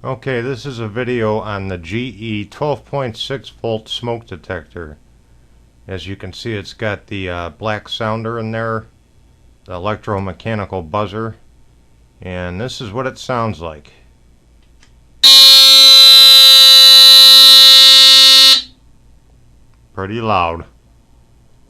Okay, this is a video on the GE 12.6 volt smoke detector. As you can see, it's got the black sounder in there, the electromechanical buzzer, and this is what it sounds like. Pretty loud.